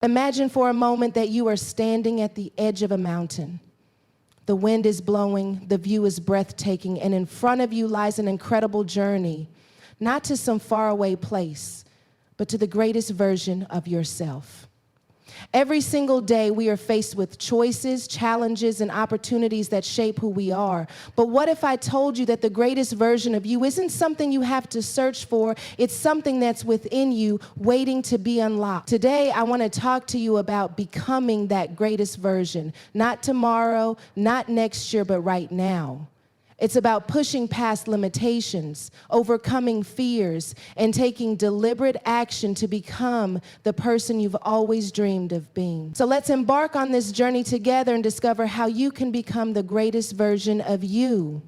Imagine for a moment that you are standing at the edge of a mountain. The wind is blowing, the view is breathtaking, and in front of you lies an incredible journey, not to some faraway place, but to the greatest version of yourself. Every single day, we are faced with choices, challenges, and opportunities that shape who we are. But what if I told you that the greatest version of you isn't something you have to search for? It's something that's within you, waiting to be unlocked. Today, I want to talk to you about becoming that greatest version. Not tomorrow, not next year, but right now. It's about pushing past limitations, overcoming fears, and taking deliberate action to become the person you've always dreamed of being. So let's embark on this journey together and discover how you can become the greatest version of you.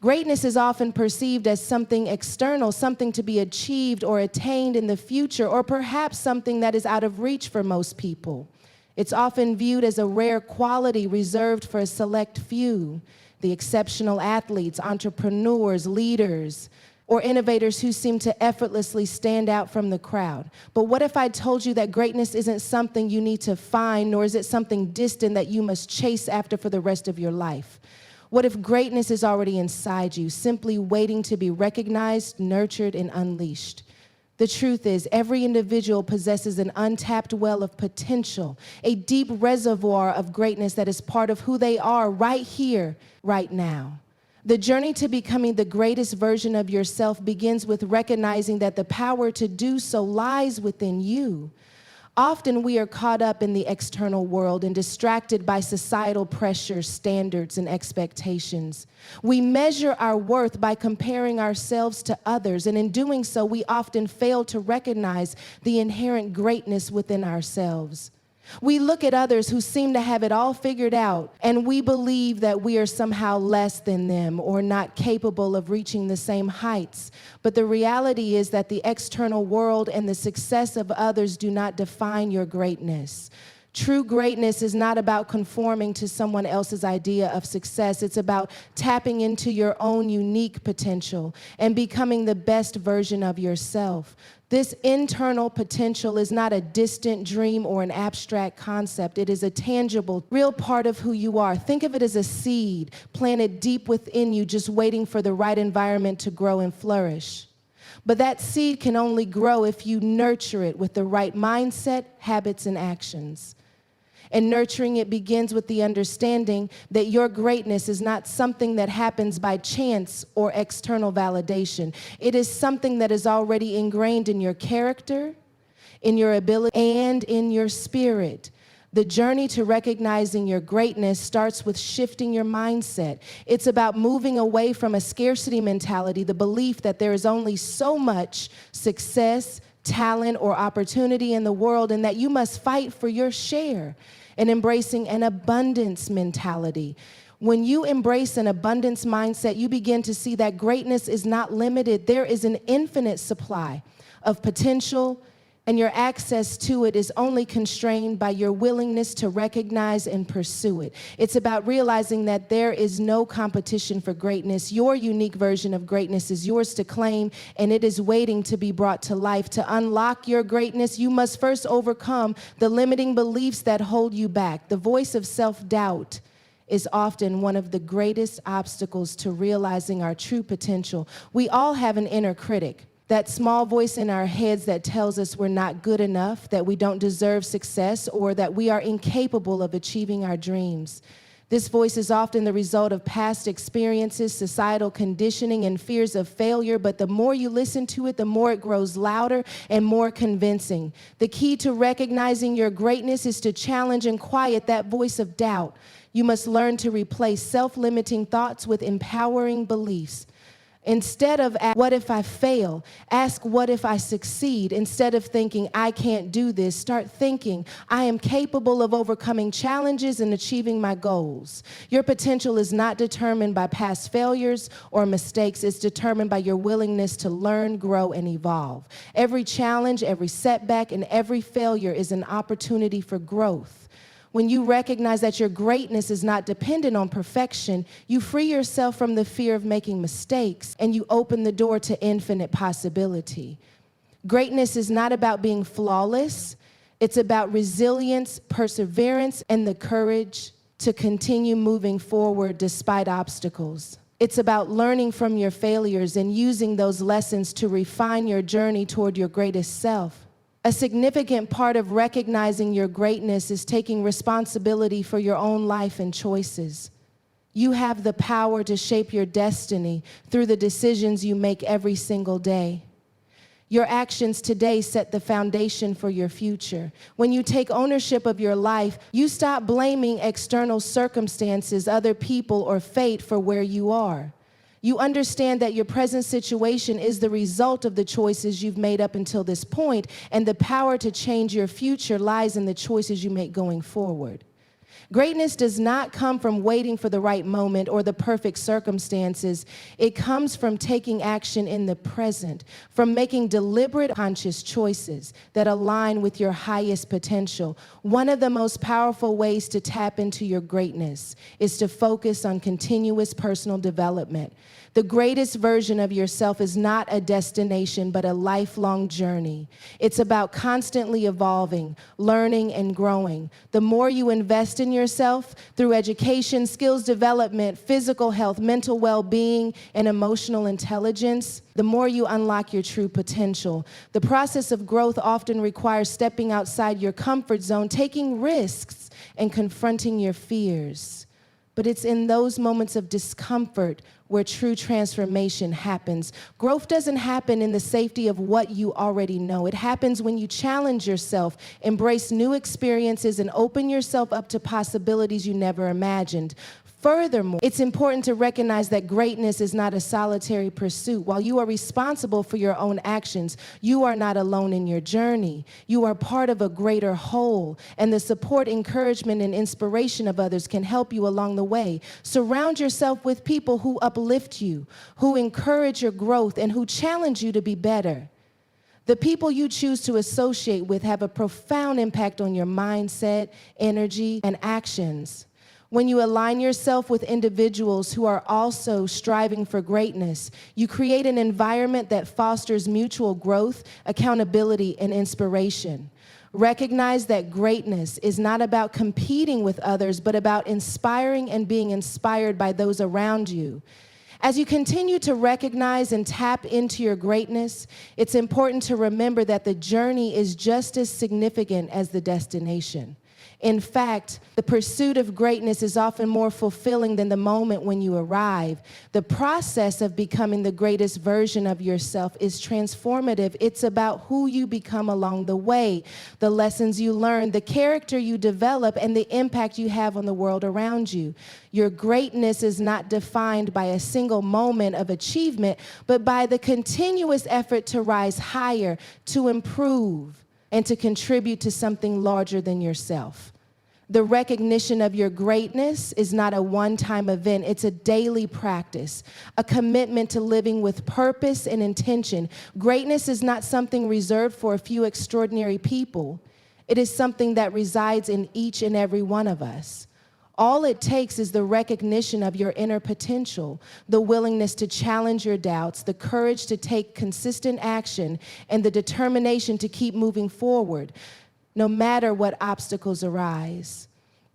Greatness is often perceived as something external, something to be achieved or attained in the future, or perhaps something that is out of reach for most people. It's often viewed as a rare quality reserved for a select few. The exceptional athletes, entrepreneurs, leaders, or innovators who seem to effortlessly stand out from the crowd. But what if I told you that greatness isn't something you need to find, nor is it something distant that you must chase after for the rest of your life? What if greatness is already inside you, simply waiting to be recognized, nurtured, and unleashed? The truth is, every individual possesses an untapped well of potential, a deep reservoir of greatness that is part of who they are right here, right now. The journey to becoming the greatest version of yourself begins with recognizing that the power to do so lies within you. Often we are caught up in the external world and distracted by societal pressures, standards, and expectations. We measure our worth by comparing ourselves to others, and in doing so, we often fail to recognize the inherent greatness within ourselves. We look at others who seem to have it all figured out, and we believe that we are somehow less than them or not capable of reaching the same heights. But the reality is that the external world and the success of others do not define your greatness. True greatness is not about conforming to someone else's idea of success. It's about tapping into your own unique potential and becoming the best version of yourself. This internal potential is not a distant dream or an abstract concept. It is a tangible, real part of who you are. Think of it as a seed planted deep within you, just waiting for the right environment to grow and flourish. But that seed can only grow if you nurture it with the right mindset, habits, and actions. And nurturing it begins with the understanding that your greatness is not something that happens by chance or external validation. It is something that is already ingrained in your character, in your ability, and in your spirit. The journey to recognizing your greatness starts with shifting your mindset. It's about moving away from a scarcity mentality, the belief that there is only so much success, talent, or opportunity in the world, and that you must fight for your share, and embracing an abundance mentality. When you embrace an abundance mindset, you begin to see that greatness is not limited. There is an infinite supply of potential, and your access to it is only constrained by your willingness to recognize and pursue it. It's about realizing that there is no competition for greatness. Your unique version of greatness is yours to claim, and it is waiting to be brought to life. To unlock your greatness, you must first overcome the limiting beliefs that hold you back. The voice of self-doubt is often one of the greatest obstacles to realizing our true potential. We all have an inner critic. That small voice in our heads that tells us we're not good enough, that we don't deserve success, or that we are incapable of achieving our dreams. This voice is often the result of past experiences, societal conditioning, and fears of failure, but the more you listen to it, the more it grows louder and more convincing. The key to recognizing your greatness is to challenge and quiet that voice of doubt. You must learn to replace self-limiting thoughts with empowering beliefs. Instead of what if I fail, ask what if I succeed. Instead of thinking I can't do this, start thinking I am capable of overcoming challenges and achieving my goals. Your potential is not determined by past failures or mistakes. It's determined by your willingness to learn, grow, and evolve. Every challenge, every setback, and every failure is an opportunity for growth. When you recognize that your greatness is not dependent on perfection, you free yourself from the fear of making mistakes, and you open the door to infinite possibility. Greatness is not about being flawless. It's about resilience, perseverance, and the courage to continue moving forward despite obstacles. It's about learning from your failures and using those lessons to refine your journey toward your greatest self. A significant part of recognizing your greatness is taking responsibility for your own life and choices. You have the power to shape your destiny through the decisions you make every single day. Your actions today set the foundation for your future. When you take ownership of your life, you stop blaming external circumstances, other people, or fate for where you are. You understand that your present situation is the result of the choices you've made up until this point, and the power to change your future lies in the choices you make going forward. Greatness does not come from waiting for the right moment or the perfect circumstances. It comes from taking action in the present, from making deliberate, conscious choices that align with your highest potential. One of the most powerful ways to tap into your greatness is to focus on continuous personal development. The greatest version of yourself is not a destination, but a lifelong journey. It's about constantly evolving, learning, and growing. The more you invest in yourself through education, skills development, physical health, mental well-being, and emotional intelligence, the more you unlock your true potential. The process of growth often requires stepping outside your comfort zone, taking risks, and confronting your fears. But it's in those moments of discomfort where true transformation happens. Growth doesn't happen in the safety of what you already know. It happens when you challenge yourself, embrace new experiences, and open yourself up to possibilities you never imagined. Furthermore, it's important to recognize that greatness is not a solitary pursuit. While you are responsible for your own actions, you are not alone in your journey. You are part of a greater whole, and the support, encouragement, and inspiration of others can help you along the way. Surround yourself with people who uplift you, who encourage your growth, and who challenge you to be better. The people you choose to associate with have a profound impact on your mindset, energy, and actions. When you align yourself with individuals who are also striving for greatness, you create an environment that fosters mutual growth, accountability, and inspiration. Recognize that greatness is not about competing with others, but about inspiring and being inspired by those around you. As you continue to recognize and tap into your greatness, it's important to remember that the journey is just as significant as the destination. In fact, the pursuit of greatness is often more fulfilling than the moment when you arrive. The process of becoming the greatest version of yourself is transformative. It's about who you become along the way, the lessons you learn, the character you develop, and the impact you have on the world around you. Your greatness is not defined by a single moment of achievement, but by the continuous effort to rise higher, to improve, and to contribute to something larger than yourself. The recognition of your greatness is not a one-time event. It's a daily practice, a commitment to living with purpose and intention. Greatness is not something reserved for a few extraordinary people. It is something that resides in each and every one of us. All it takes is the recognition of your inner potential, the willingness to challenge your doubts, the courage to take consistent action, and the determination to keep moving forward, no matter what obstacles arise.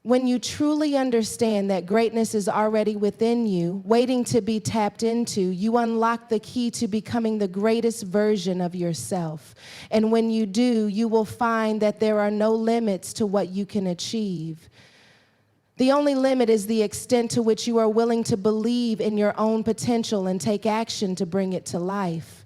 When you truly understand that greatness is already within you, waiting to be tapped into, you unlock the key to becoming the greatest version of yourself. And when you do, you will find that there are no limits to what you can achieve. The only limit is the extent to which you are willing to believe in your own potential and take action to bring it to life.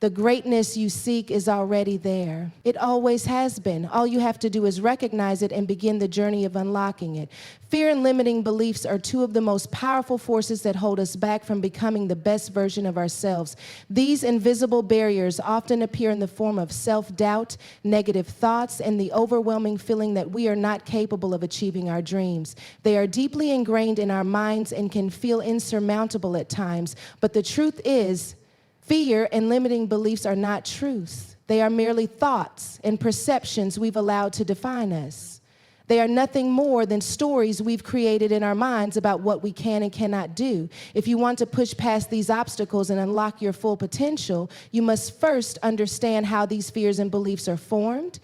The greatness you seek is already there. It always has been. All you have to do is recognize it and begin the journey of unlocking it. Fear and limiting beliefs are two of the most powerful forces that hold us back from becoming the best version of ourselves. These invisible barriers often appear in the form of self-doubt, negative thoughts, and the overwhelming feeling that we are not capable of achieving our dreams. They are deeply ingrained in our minds and can feel insurmountable at times, but the truth is, fear and limiting beliefs are not truths. They are merely thoughts and perceptions we've allowed to define us. They are nothing more than stories we've created in our minds about what we can and cannot do. If you want to push past these obstacles and unlock your full potential, you must first understand how these fears and beliefs are formed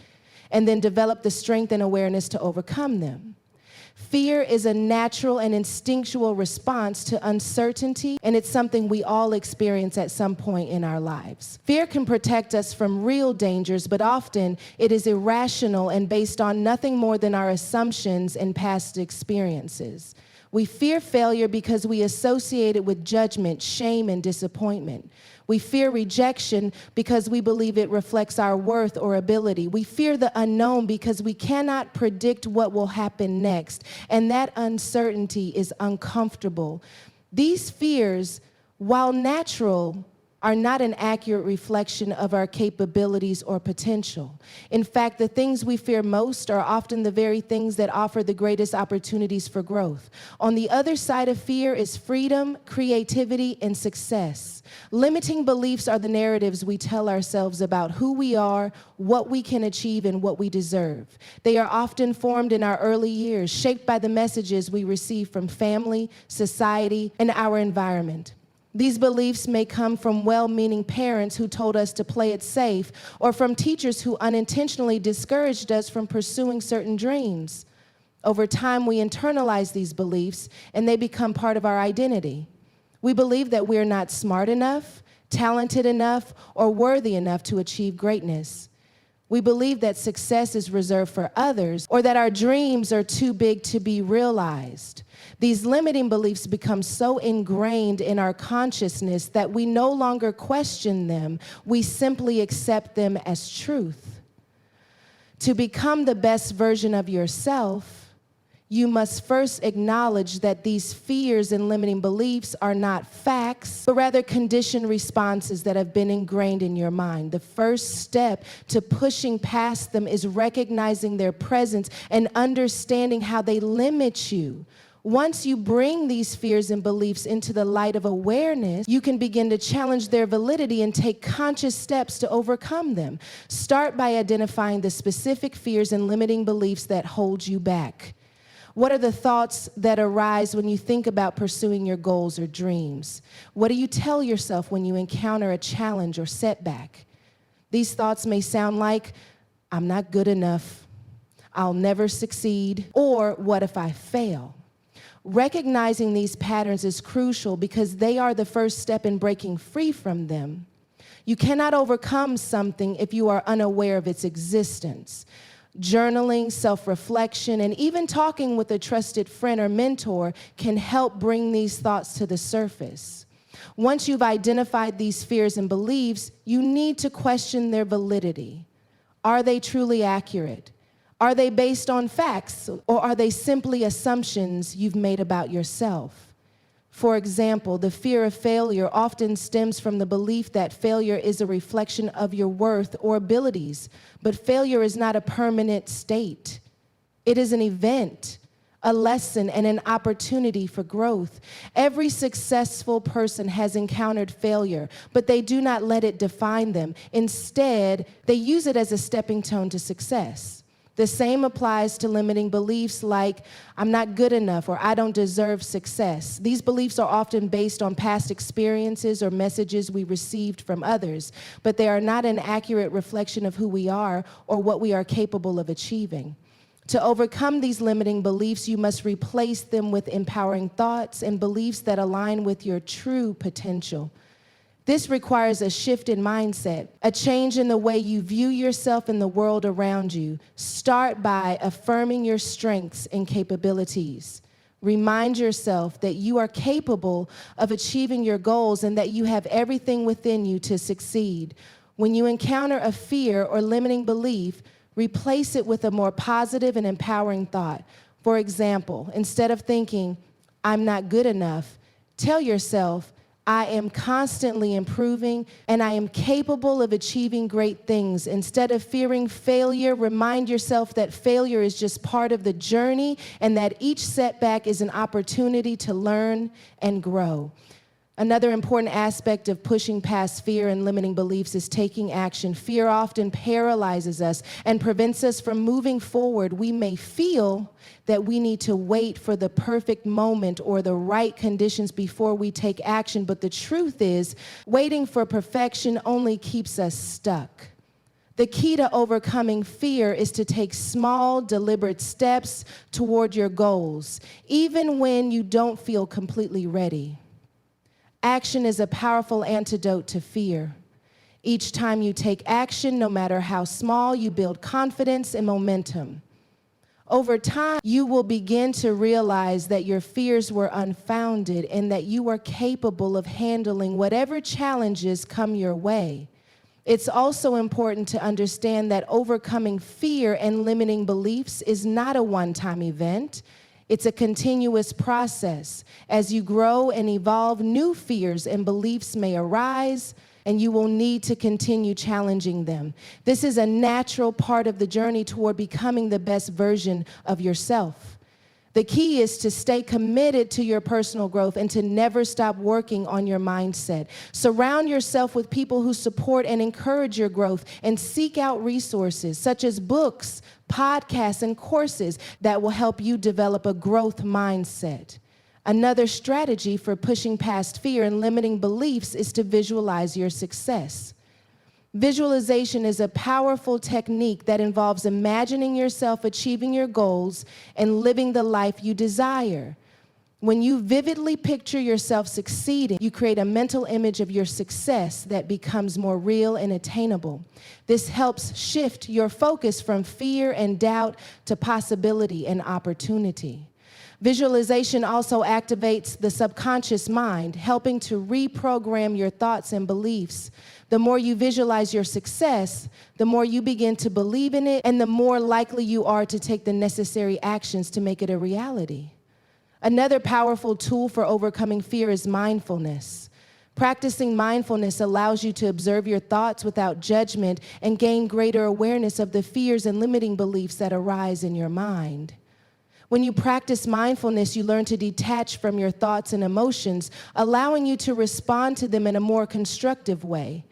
and then develop the strength and awareness to overcome them. Fear is a natural and instinctual response to uncertainty, and it's something we all experience at some point in our lives. Fear can protect us from real dangers, but often it is irrational and based on nothing more than our assumptions and past experiences. We fear failure because we associate it with judgment, shame, and disappointment. We fear rejection because we believe it reflects our worth or ability. We fear the unknown because we cannot predict what will happen next, and that uncertainty is uncomfortable. These fears, while natural, are not an accurate reflection of our capabilities or potential. In fact, the things we fear most are often the very things that offer the greatest opportunities for growth. On the other side of fear is freedom, creativity, and success. Limiting beliefs are the narratives we tell ourselves about who we are, what we can achieve, and what we deserve. They are often formed in our early years, shaped by the messages we receive from family, society, and our environment. These beliefs may come from well-meaning parents who told us to play it safe, or from teachers who unintentionally discouraged us from pursuing certain dreams. Over time, we internalize these beliefs, and they become part of our identity. We believe that we are not smart enough, talented enough, or worthy enough to achieve greatness. We believe that success is reserved for others, or that our dreams are too big to be realized. These limiting beliefs become so ingrained in our consciousness that we no longer question them. We simply accept them as truth. To become the best version of yourself, you must first acknowledge that these fears and limiting beliefs are not facts, but rather conditioned responses that have been ingrained in your mind. The first step to pushing past them is recognizing their presence and understanding how they limit you. Once you bring these fears and beliefs into the light of awareness, you can begin to challenge their validity and take conscious steps to overcome them. Start by identifying the specific fears and limiting beliefs that hold you back. What are the thoughts that arise when you think about pursuing your goals or dreams? What do you tell yourself when you encounter a challenge or setback? These thoughts may sound like, I'm not good enough, I'll never succeed, or what if I fail? Recognizing these patterns is crucial because they are the first step in breaking free from them. You cannot overcome something if you are unaware of its existence. Journaling, self-reflection, and even talking with a trusted friend or mentor can help bring these thoughts to the surface. Once you've identified these fears and beliefs, you need to question their validity. Are they truly accurate? Are they based on facts, or are they simply assumptions you've made about yourself? For example, the fear of failure often stems from the belief that failure is a reflection of your worth or abilities, but failure is not a permanent state. It is an event, a lesson, and an opportunity for growth. Every successful person has encountered failure, but they do not let it define them. Instead, they use it as a stepping stone to success. The same applies to limiting beliefs like, I'm not good enough or I don't deserve success. These beliefs are often based on past experiences or messages we received from others, but they are not an accurate reflection of who we are or what we are capable of achieving. To overcome these limiting beliefs, you must replace them with empowering thoughts and beliefs that align with your true potential. This requires a shift in mindset, a change in the way you view yourself and the world around you. Start by affirming your strengths and capabilities. Remind yourself that you are capable of achieving your goals and that you have everything within you to succeed. When you encounter a fear or limiting belief, replace it with a more positive and empowering thought. For example, instead of thinking, I'm not good enough, tell yourself, I am constantly improving and I am capable of achieving great things. Instead of fearing failure, remind yourself that failure is just part of the journey and that each setback is an opportunity to learn and grow. Another important aspect of pushing past fear and limiting beliefs is taking action. Fear often paralyzes us and prevents us from moving forward. We may feel that we need to wait for the perfect moment or the right conditions before we take action, but the truth is, waiting for perfection only keeps us stuck. The key to overcoming fear is to take small, deliberate steps toward your goals, even when you don't feel completely ready. Action is a powerful antidote to fear. Each time you take action, no matter how small, you build confidence and momentum. Over time, you will begin to realize that your fears were unfounded and that you are capable of handling whatever challenges come your way. It's also important to understand that overcoming fear and limiting beliefs is not a one-time event. It's a continuous process. As you grow and evolve, new fears and beliefs may arise, and you will need to continue challenging them. This is a natural part of the journey toward becoming the best version of yourself. The key is to stay committed to your personal growth and to never stop working on your mindset. Surround yourself with people who support and encourage your growth, and seek out resources such as books, podcasts, and courses that will help you develop a growth mindset. Another strategy for pushing past fear and limiting beliefs is to visualize your success. Visualization is a powerful technique that involves imagining yourself achieving your goals and living the life you desire. When you vividly picture yourself succeeding, you create a mental image of your success that becomes more real and attainable. This helps shift your focus from fear and doubt to possibility and opportunity. Visualization also activates the subconscious mind, helping to reprogram your thoughts and beliefs. The more you visualize your success, the more you begin to believe in it, and the more likely you are to take the necessary actions to make it a reality. Another powerful tool for overcoming fear is mindfulness. Practicing mindfulness allows you to observe your thoughts without judgment and gain greater awareness of the fears and limiting beliefs that arise in your mind. When you practice mindfulness, you learn to detach from your thoughts and emotions, allowing you to respond to them in a more constructive way.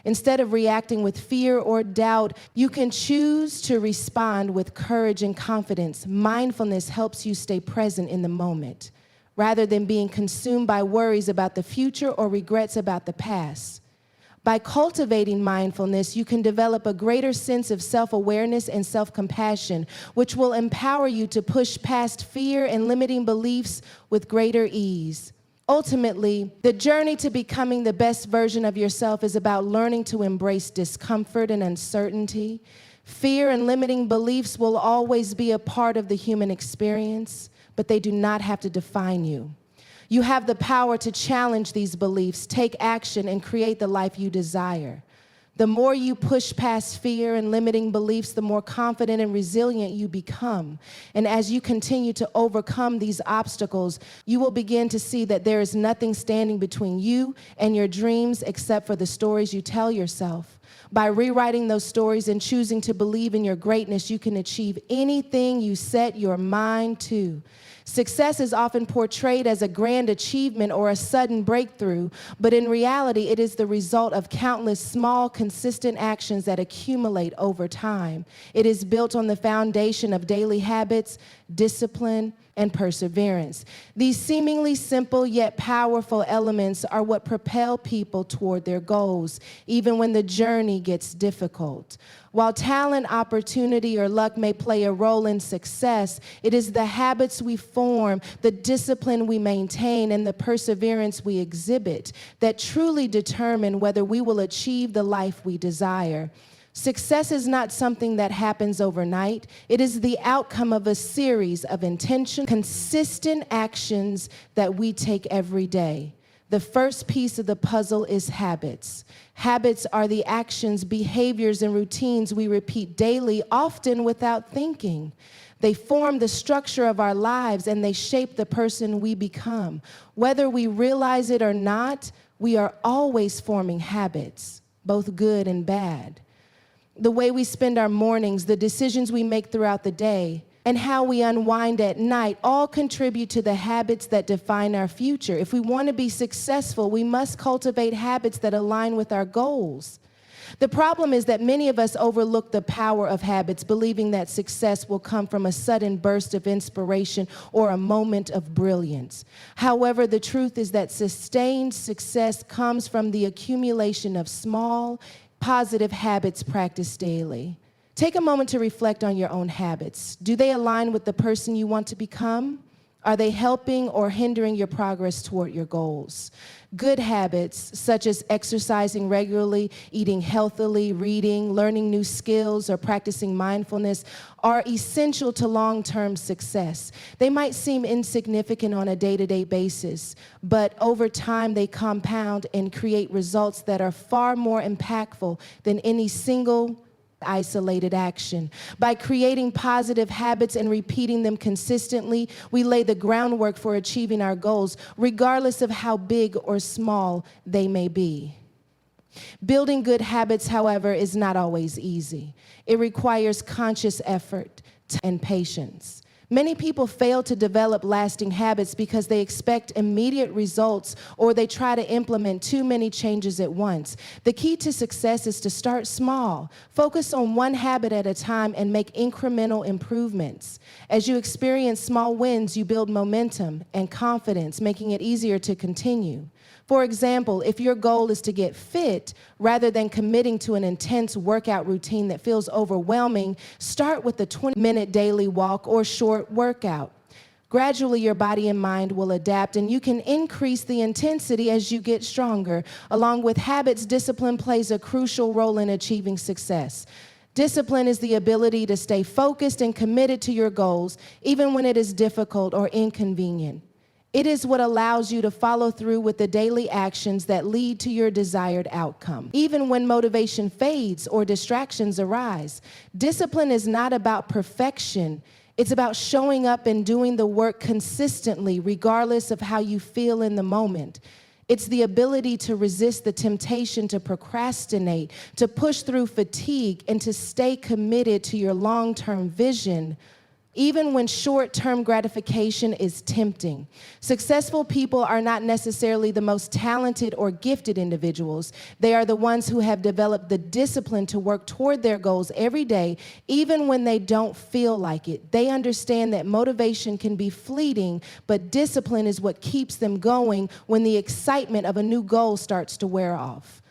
Instead of reacting with fear or doubt, you can choose to respond with courage and confidence. Mindfulness helps you stay present in the moment, rather than being consumed by worries about the future or regrets about the past. By cultivating mindfulness, you can develop a greater sense of self-awareness and self-compassion, which will empower you to push past fear and limiting beliefs with greater ease. Ultimately, the journey to becoming the best version of yourself is about learning to embrace discomfort and uncertainty. Fear and limiting beliefs will always be a part of the human experience, but they do not have to define you. You have the power to challenge these beliefs, take action, and create the life you desire. The more you push past fear and limiting beliefs, the more confident and resilient you become. And as you continue to overcome these obstacles, you will begin to see that there is nothing standing between you and your dreams except for the stories you tell yourself. By rewriting those stories and choosing to believe in your greatness, you can achieve anything you set your mind to. Success is often portrayed as a grand achievement or a sudden breakthrough, but in reality, it is the result of countless small, consistent actions that accumulate over time. It is built on the foundation of daily habits, discipline, and perseverance. These seemingly simple yet powerful elements are what propel people toward their goals, even when the journey gets difficult. While talent, opportunity, or luck may play a role in success, it is the habits we form, the discipline we maintain, and the perseverance we exhibit that truly determine whether we will achieve the life we desire. Success is not something that happens overnight. It is the outcome of a series of intentional, consistent actions that we take every day. The first piece of the puzzle is habits. Habits are the actions, behaviors, and routines we repeat daily, often without thinking. They form the structure of our lives, and they shape the person we become. Whether we realize it or not, we are always forming habits, both good and bad. The way we spend our mornings, the decisions we make throughout the day, and how we unwind at night all contribute to the habits that define our future. If we want to be successful, we must cultivate habits that align with our goals. The problem is that many of us overlook the power of habits, believing that success will come from a sudden burst of inspiration or a moment of brilliance. However, the truth is that sustained success comes from the accumulation of small, Positive habits practiced daily. Take a moment to reflect on your own habits. Do they align with the person you want to become? Are they helping or hindering your progress toward your goals? Good habits, such as exercising regularly, eating healthily, reading, learning new skills, or practicing mindfulness, are essential to long-term success. They might seem insignificant on a day-to-day basis, but over time they compound and create results that are far more impactful than any single isolated action. By creating positive habits and repeating them consistently, we lay the groundwork for achieving our goals, regardless of how big or small they may be. Building good habits, however, is not always easy. It requires conscious effort and patience. Many people fail to develop lasting habits because they expect immediate results or they try to implement too many changes at once. The key to success is to start small, focus on one habit at a time, and make incremental improvements. As you experience small wins, you build momentum and confidence, making it easier to continue. For example, if your goal is to get fit, rather than committing to an intense workout routine that feels overwhelming, start with a 20-minute daily walk or short workout. Gradually, your body and mind will adapt, and you can increase the intensity as you get stronger. Along with habits, discipline plays a crucial role in achieving success. Discipline is the ability to stay focused and committed to your goals, even when it is difficult or inconvenient. It is what allows you to follow through with the daily actions that lead to your desired outcome. Even when motivation fades or distractions arise, discipline is not about perfection. It's about showing up and doing the work consistently, regardless of how you feel in the moment. It's the ability to resist the temptation to procrastinate, to push through fatigue, and to stay committed to your long-term vision, even when short-term gratification is tempting. Successful people are not necessarily the most talented or gifted individuals. They are the ones who have developed the discipline to work toward their goals every day, even when they don't feel like it. They understand that motivation can be fleeting, but discipline is what keeps them going when the excitement of a new goal starts to wear off.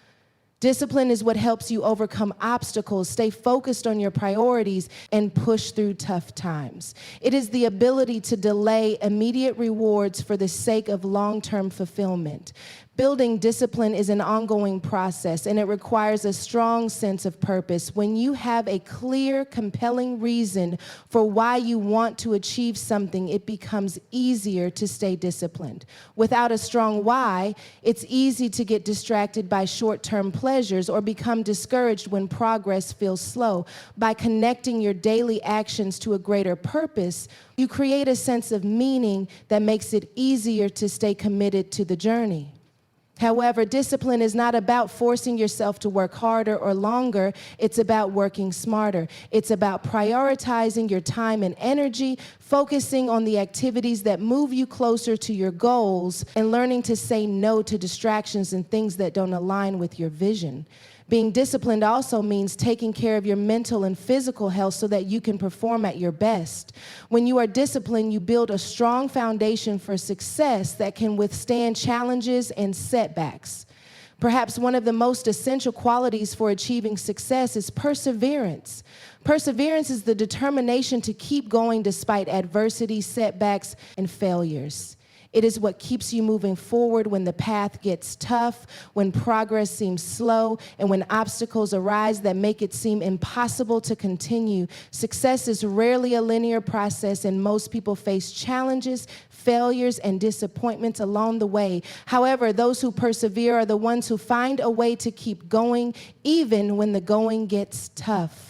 Discipline is what helps you overcome obstacles, stay focused on your priorities, and push through tough times. It is the ability to delay immediate rewards for the sake of long-term fulfillment. Building discipline is an ongoing process, and it requires a strong sense of purpose. When you have a clear, compelling reason for why you want to achieve something, it becomes easier to stay disciplined. Without a strong why, it's easy to get distracted by short-term pleasures or become discouraged when progress feels slow. By connecting your daily actions to a greater purpose, you create a sense of meaning that makes it easier to stay committed to the journey. However, discipline is not about forcing yourself to work harder or longer. It's about working smarter. It's about prioritizing your time and energy, focusing on the activities that move you closer to your goals, and learning to say no to distractions and things that don't align with your vision. Being disciplined also means taking care of your mental and physical health so that you can perform at your best. When you are disciplined, you build a strong foundation for success that can withstand challenges and setbacks. Perhaps one of the most essential qualities for achieving success is perseverance. Perseverance is the determination to keep going despite adversity, setbacks, and failures. It is what keeps you moving forward when the path gets tough, when progress seems slow, and when obstacles arise that make it seem impossible to continue. Success is rarely a linear process, and most people face challenges, failures, and disappointments along the way. However, those who persevere are the ones who find a way to keep going, even when the going gets tough.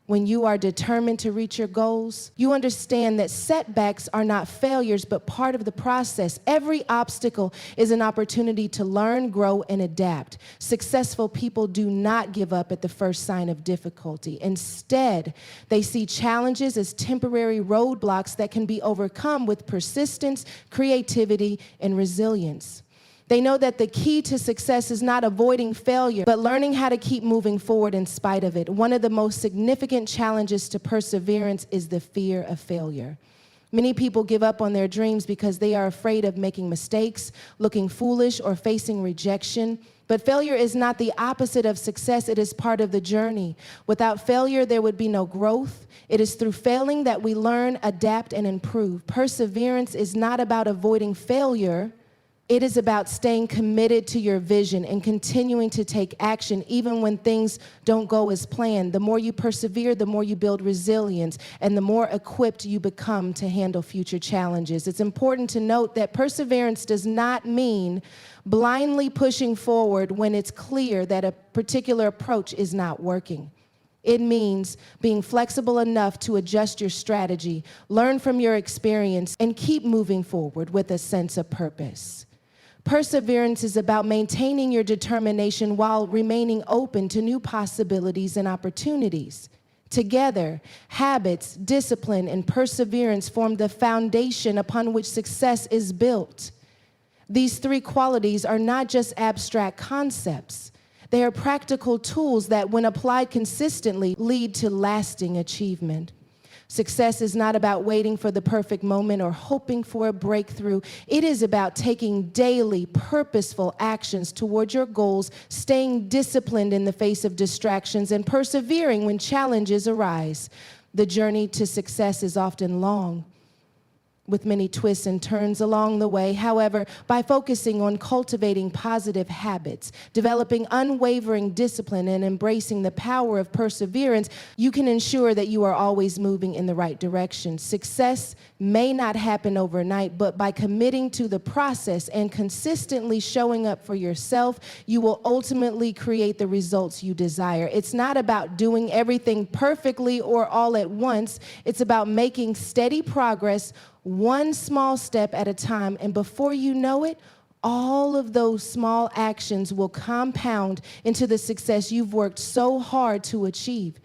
When you are determined to reach your goals, you understand that setbacks are not failures, but part of the process. Every obstacle is an opportunity to learn, grow, and adapt. Successful people do not give up at the first sign of difficulty. Instead, they see challenges as temporary roadblocks that can be overcome with persistence, creativity, and resilience. They know that the key to success is not avoiding failure, but learning how to keep moving forward in spite of it. One of the most significant challenges to perseverance is the fear of failure. Many people give up on their dreams because they are afraid of making mistakes, looking foolish, or facing rejection. But failure is not the opposite of success, it is part of the journey. Without failure, there would be no growth. It is through failing that we learn, adapt, and improve. Perseverance is not about avoiding failure. It is about staying committed to your vision and continuing to take action even when things don't go as planned. The more you persevere, the more you build resilience, and the more equipped you become to handle future challenges. It's important to note that perseverance does not mean blindly pushing forward when it's clear that a particular approach is not working. It means being flexible enough to adjust your strategy, learn from your experience, and keep moving forward with a sense of purpose. Perseverance is about maintaining your determination while remaining open to new possibilities and opportunities. Together, habits, discipline, and perseverance form the foundation upon which success is built. These three qualities are not just abstract concepts. They are practical tools that, when applied consistently, lead to lasting achievement. Success is not about waiting for the perfect moment or hoping for a breakthrough. It is about taking daily, purposeful actions toward your goals, staying disciplined in the face of distractions, and persevering when challenges arise. The journey to success is often long, with many twists and turns along the way. However, by focusing on cultivating positive habits, developing unwavering discipline, and embracing the power of perseverance, you can ensure that you are always moving in the right direction. Success may not happen overnight, but by committing to the process and consistently showing up for yourself, you will ultimately create the results you desire. It's not about doing everything perfectly or all at once. It's about making steady progress, one small step at a time, and before you know it, all of those small actions will compound into the success you've worked so hard to achieve.